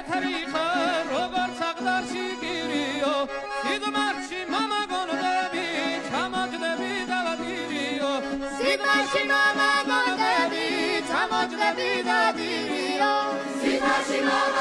ეთერიხა როგორც აღდარში გირიო სიგმარში მამა გონდები ჩამოჯდები დავადირიო სიგმარში მამა გონდები ჩამოჯდები დავადირიო სიგმარში მამა